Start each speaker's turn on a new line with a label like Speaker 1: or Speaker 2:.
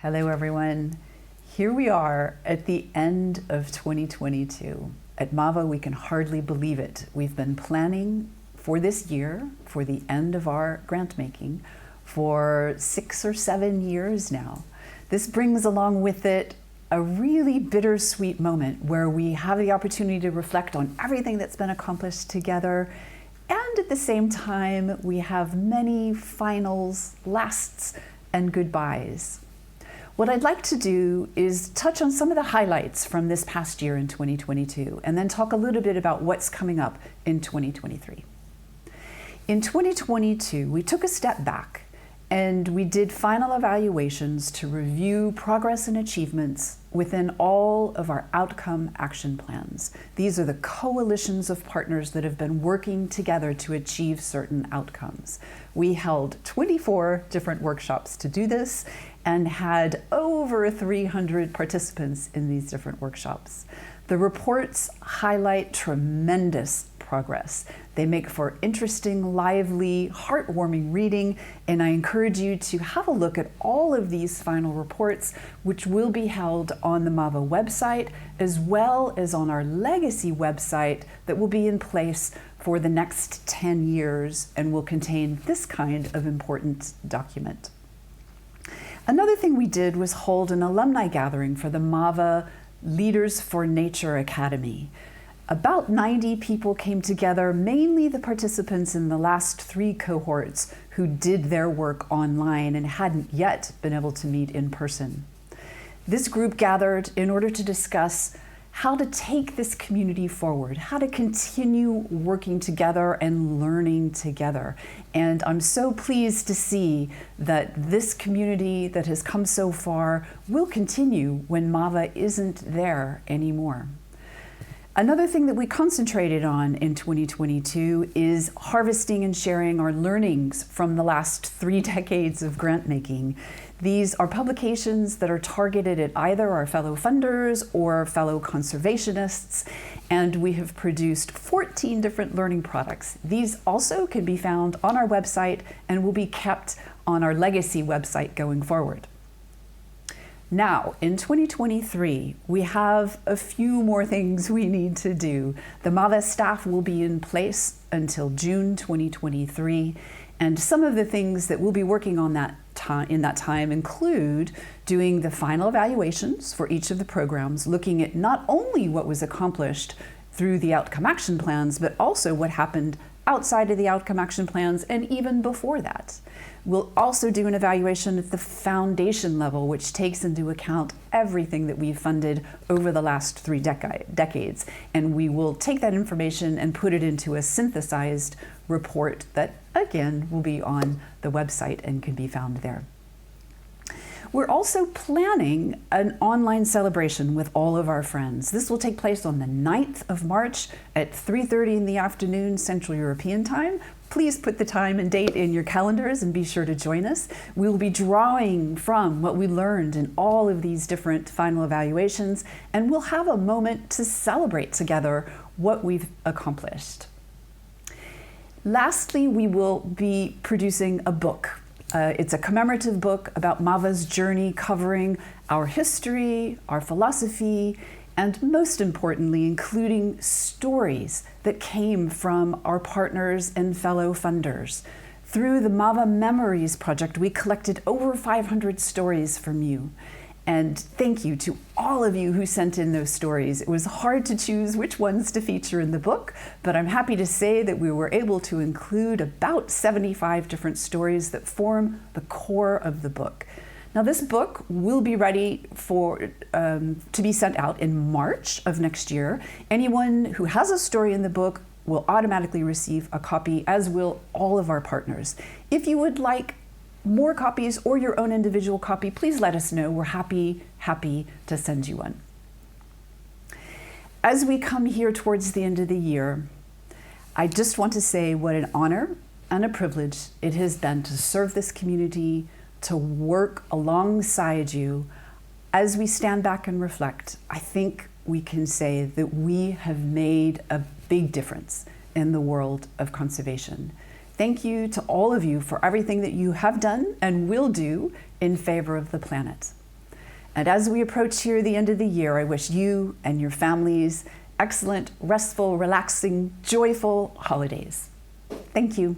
Speaker 1: Hello everyone. Here we are at the end of 2022. At MAVA, we can hardly believe it. We've been planning for this year, for the end of our grant making, for 6 or 7 years now. This brings along with it a really bittersweet moment where we have the opportunity to reflect on everything that's been accomplished together, and at the same time, we have many finals, lasts, and goodbyes. What I'd like to do is touch on some of the highlights from this past year in 2022, and then talk a little bit about what's coming up in 2023. In 2022, we took a step back and we did final evaluations to review progress and achievements within all of our outcome action plans. These are the coalitions of partners that have been working together to achieve certain outcomes. We held 24 different workshops to do this and had over 300 participants in these different workshops. The reports highlight tremendous progress. They make for interesting, lively, heartwarming reading, and I encourage you to have a look at all of these final reports, which will be held on the MAVA website, as well as on our legacy website that will be in place for the next 10 years and will contain this kind of important document. Another thing we did was hold an alumni gathering for the MAVA Leaders for Nature Academy. About 90 people came together, mainly the participants in the last 3 cohorts who did their work online and hadn't yet been able to meet in person. This group gathered in order to discuss how to take this community forward, how to continue working together and learning together. And I'm so pleased to see that this community that has come so far will continue when MAVA isn't there anymore. Another thing that we concentrated on in 2022 is harvesting and sharing our learnings from the last 3 decades of grant making. These are publications that are targeted at either our fellow funders or fellow conservationists, and we have produced 14 different learning products. These also can be found on our website and will be kept on our legacy website going forward. Now, in 2023, we have a few more things we need to do. The MAVA staff will be in place until June 2023, and some of the things that we'll be working on in that time include doing the final evaluations for each of the programs, looking at not only what was accomplished through the outcome action plans, but also what happened outside of the outcome action plans and even before that. We'll also do an evaluation at the foundation level, which takes into account everything that we've funded over the last 3 decades. And we will take that information and put it into a synthesized report that, again, will be on the website and can be found there. We're also planning an online celebration with all of our friends. This will take place on the 9th of March at 3:30 in the afternoon Central European Time. Please put the time and date in your calendars and be sure to join us. We'll be drawing from what we learned in all of these different final evaluations, and we'll have a moment to celebrate together what we've accomplished. Lastly, we will be producing a book. It's a commemorative book about MAVA's journey covering our history, our philosophy, and most importantly, including stories that came from our partners and fellow funders. Through the MAVA Memories project, we collected over 500 stories from you. And thank you to all of you who sent in those stories. It was hard to choose which ones to feature in the book, but I'm happy to say that we were able to include about 75 different stories that form the core of the book. Now, this book will be ready to be sent out in March of next year. Anyone who has a story in the book will automatically receive a copy, as will all of our partners. If you would like more copies or your own individual copy, please let us know. We're happy to send you one. As we come here towards the end of the year, I just want to say what an honor and a privilege it has been to serve this community, to work alongside you. As we stand back and reflect, I think we can say that we have made a big difference in the world of conservation. Thank you to all of you for everything that you have done and will do in favor of the planet. And as we approach here the end of the year, I wish you and your families excellent, restful, relaxing, joyful holidays. Thank you.